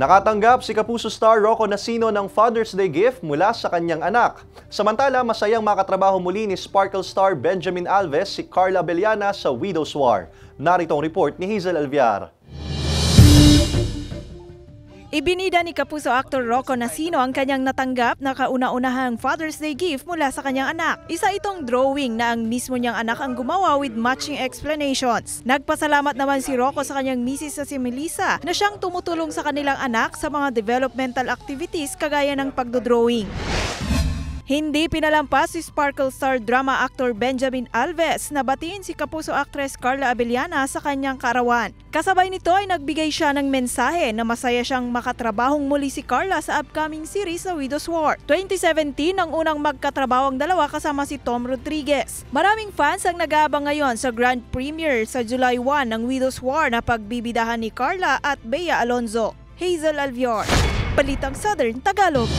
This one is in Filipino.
Nakatanggap si Kapuso star Rocco Nacino ng Father's Day gift mula sa kanyang anak. Samantala, masayang makatrabaho muli ni Sparkle star Benjamin Alves si Carla Abellana sa Widow's War. Narito ang report ni Hazel Alviar. Ibinida ni Kapuso actor Rocco Nacino ang kanyang natanggap na kauna-unahang Father's Day gift mula sa kanyang anak. Isa itong drawing na ang mismo niyang anak ang gumawa with matching explanations. Nagpasalamat naman si Rocco sa kanyang misis na si Melissa na siyang tumutulong sa kanilang anak sa mga developmental activities kagaya ng pagdodrawing. Hindi pinalampas si Sparkle star drama actor Benjamin Alves na batiin si Kapuso actress Carla Abellana sa kanyang kaarawan. Kasabay nito ay nagbigay siya ng mensahe na masaya siyang makatrabahong muli si Carla sa upcoming series na Widow's War. 2017 ang unang magkatrabaho ang dalawa kasama si Tom Rodriguez. Maraming fans ang nag-aabang ngayon sa grand premiere sa July 1 ng Widow's War na pagbibidahan ni Carla at Bea Alonzo. Hazel Alviar, Balitang Southern Tagalog.